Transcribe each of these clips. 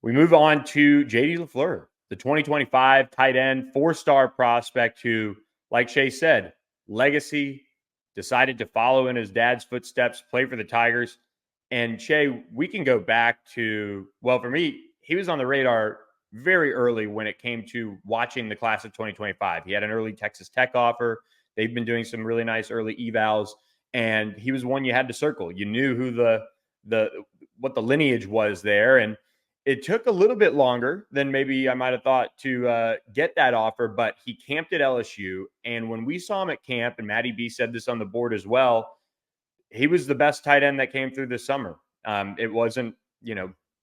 We move on to JD LaFleur, the 2025 tight end, 4-star prospect who, like Shay said, legacy, decided to follow in his dad's footsteps, play for the Tigers. And Shay, we can go back to, well, for me, he was on the radar very early when it came to watching the class of 2025. He had an early Texas Tech offer. They've been doing some really nice early evals, and he was one you had to circle. You knew who what the lineage was there, and it took a little bit longer than maybe I might have thought to get that offer, but he camped at LSU. And when we saw him at camp, and Matty B said this on the board as well, he was the best tight end that came through this summer. It wasn't,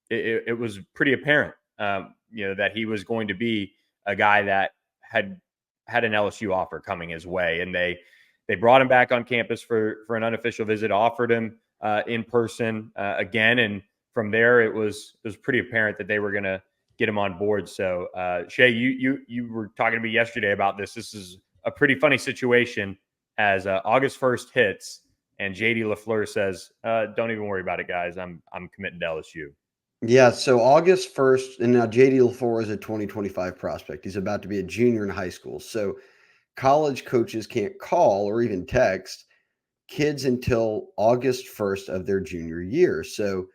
it was pretty apparent, that he was going to be a guy that had an LSU offer coming his way. And they brought him back on campus for an unofficial visit, offered him in person again. And from there, it was pretty apparent that they were going to get him on board. So, Shay, you were talking to me yesterday about this. This is a pretty funny situation as August 1st hits and JD LaFleur says, don't even worry about it, guys. I'm committing to LSU. Yeah, so August 1st, and now JD LaFleur is a 2025 prospect. He's about to be a junior in high school. So college coaches can't call or even text kids until August 1st of their junior year. So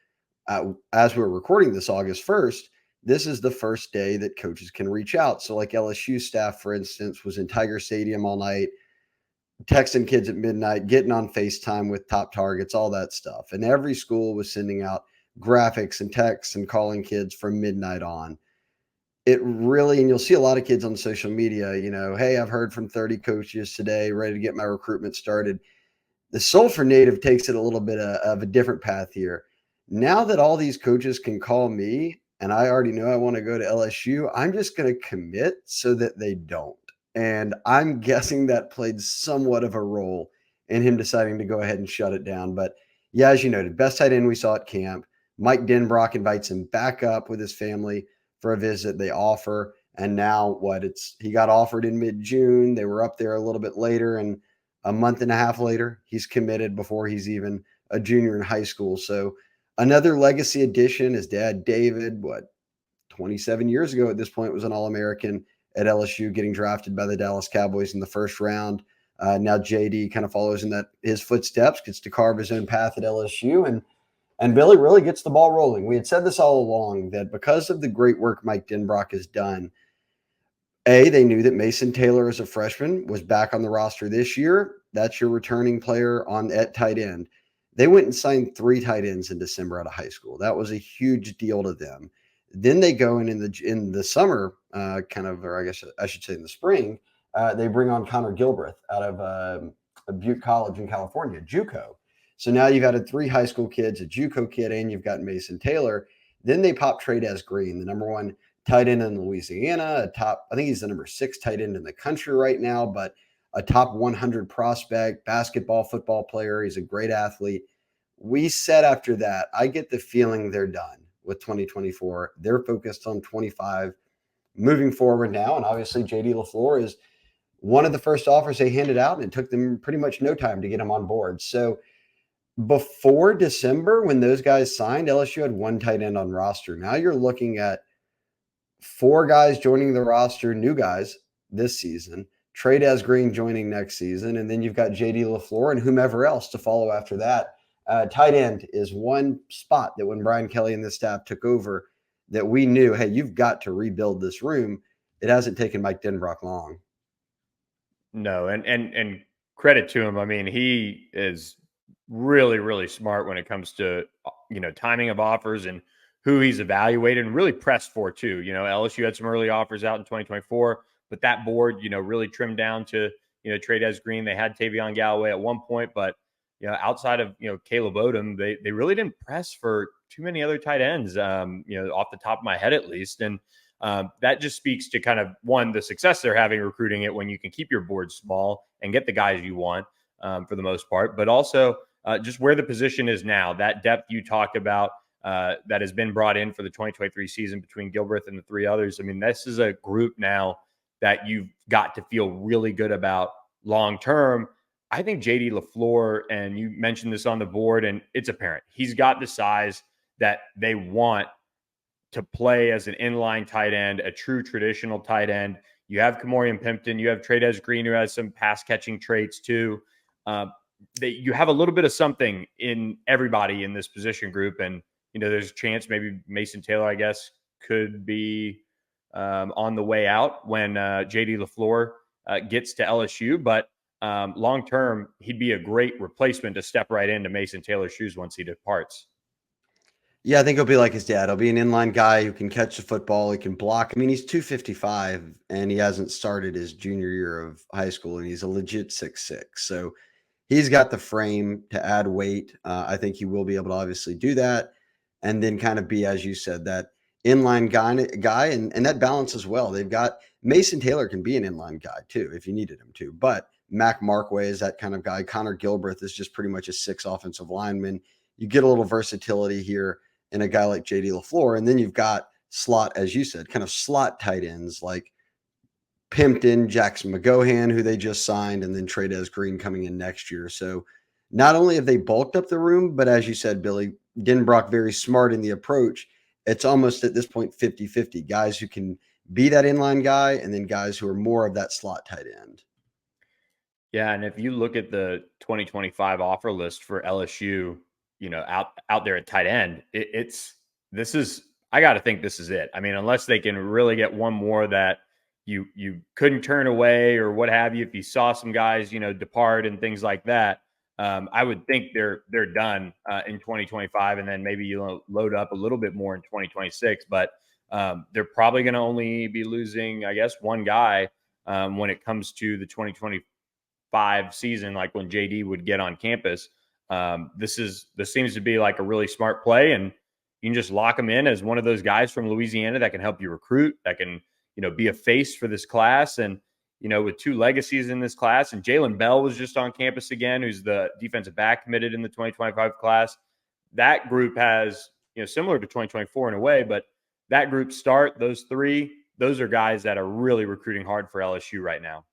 as we're recording this August 1st, this is the first day that coaches can reach out. So like LSU staff, for instance, was in Tiger Stadium all night, texting kids at midnight, getting on FaceTime with top targets, all that stuff. And every school was sending out graphics and texts and calling kids from midnight on. It really, and you'll see a lot of kids on social media, hey, I've heard from 30 coaches today, ready to get my recruitment started. The Sulphur native takes it a little bit of a different path here. Now that all these coaches can call me and I already know I want to go to LSU, I'm just going to commit so that they don't. And I'm guessing that played somewhat of a role in him deciding to go ahead and shut it down. But yeah, as you noted, best tight end we saw at camp. Mike Denbrock invites him back up with his family for a visit. They offer, and now he got offered in mid-June. They were up there a little bit later, and a month and a half later, he's committed before he's even a junior in high school. So another legacy addition. His dad, David, 27 years ago at this point, was an All-American at LSU, getting drafted by the Dallas Cowboys in the first round. Now JD kind of follows in his footsteps, gets to carve his own path at LSU, and Billy really gets the ball rolling. We had said this all along, that because of the great work Mike Denbrock has done, they knew that Mason Taylor as a freshman was back on the roster this year. That's your returning player at tight end. They went and signed 3 tight ends in December out of high school. That was a huge deal to them. Then they go in the summer, or I guess I should say in the spring, they bring on Connor Gilbreth out of Butte College in California, JUCO. So now you've added 3 high school kids, a JUCO kid, and you've got Mason Taylor. Then they pop Trey'Dez Green, the number 1 tight end in Louisiana, I think he's the number 6 tight end in the country right now, but a top 100 prospect, basketball, football player. He's a great athlete. We said after that, I get the feeling they're done with 2024. They're focused on 25 moving forward now. And obviously JD LaFleur is one of the first offers they handed out, and it took them pretty much no time to get him on board. So before December, when those guys signed, LSU had 1 tight end on roster. Now you're looking at 4 guys joining the roster, new guys this season, Trey'Dez Green joining next season, and then you've got JD LaFleur and whomever else to follow after that. Tight end is one spot that when Brian Kelly and the staff took over, that we knew, hey, you've got to rebuild this room. It hasn't taken Mike Denbrock long. No, and credit to him. I mean, he is really, really smart when it comes to, timing of offers and who he's evaluated and really pressed for too. LSU had some early offers out in 2024, but that board, really trimmed down to, Trey'Dez Green. They had Tavion Galloway at one point, but, outside of, Caleb Odom, they really didn't press for too many other tight ends, off the top of my head, at least. And that just speaks to kind of, one, the success they're having recruiting it when you can keep your board small and get the guys you want for the most part, but also just where the position is now, that depth you talked about that has been brought in for the 2023 season between Gilbreth and the 3 others. I mean, this is a group now that you've got to feel really good about long-term. I think JD LaFleur, and you mentioned this on the board, and it's apparent, he's got the size that they want to play as an inline tight end, a true traditional tight end. You have Kamorian Pimpton, you have Trey'Dez Green, who has some pass catching traits too. You have a little bit of something in everybody in this position group, and there's a chance maybe Mason Taylor, I guess, could be on the way out when JD LaFleur gets to LSU. But long term, he'd be a great replacement to step right into Mason Taylor's shoes once he departs. Yeah, I think he'll be like his dad. He'll be an inline guy who can catch the football. He can block. I mean, he's 255 and he hasn't started his junior year of high school, and he's a legit 6'6". So he's got the frame to add weight. I think he will be able to obviously do that, and then kind of be, as you said, that inline guy, and that balance as well. They've got Mason Taylor can be an inline guy too if you needed him to, but Mac Markway is that kind of guy. Connor Gilbreth is just pretty much a 6 offensive lineman. You get a little versatility here in a guy like JD LaFleur, and then you've got slot, as you said, kind of slot tight ends like Pimpton, Jackson McGohan, who they just signed, and then Trey'Dez Green coming in next year. So not only have they bulked up the room, but as you said, Billy, Denbrock very smart in the approach. It's almost at this point 50-50. Guys who can be that inline guy, and then guys who are more of that slot tight end. Yeah, and if you look at the 2025 offer list for LSU, out there at tight end, I got to think this is it. I mean, unless they can really get one more that you couldn't turn away or what have you, if you saw some guys, depart and things like that, I would think they're done in 2025, and then maybe load up a little bit more in 2026. But they're probably going to only be losing, I guess, one guy when it comes to the 2025 season, like when JD would get on campus. This seems to be like a really smart play, and you can just lock him in as one of those guys from Louisiana that can help you recruit, that can be a face for this class. And with 2 legacies in this class, and Jalen Bell was just on campus again, who's the defensive back committed in the 2025 class. That group has similar to 2024 in a way, but that group those 3, those are guys that are really recruiting hard for LSU right now.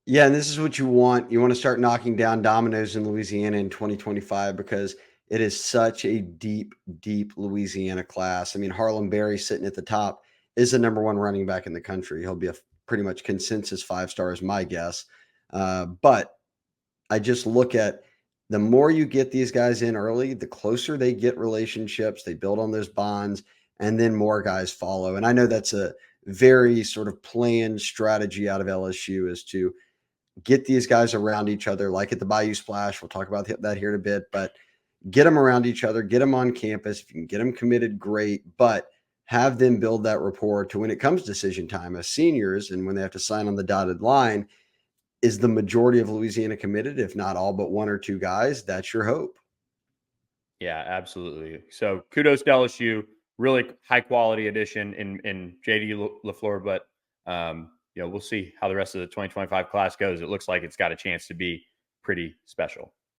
Yeah, and this is what you want. You want to start knocking down dominoes in Louisiana in 2025 because it is such a deep, deep Louisiana class. I mean, Harlem Berry sitting at the top is the number 1 running back in the country. He'll be a pretty much consensus 5-star is my guess. But I just look at the more you get these guys in early, the closer they get relationships, they build on those bonds, and then more guys follow. And I know that's a very sort of planned strategy out of LSU is to get these guys around each other, like at the Bayou Splash. We'll talk about that here in a bit, but get them around each other, get them on campus. If you can get them committed, great, but have them build that rapport to when it comes decision time as seniors and when they have to sign on the dotted line. Is the majority of Louisiana committed, if not all but 1 or 2 guys? That's your hope. Yeah, absolutely. So kudos to LSU. Really high quality addition in JD LaFleur, but we'll see how the rest of the 2025 class goes. It looks like it's got a chance to be pretty special.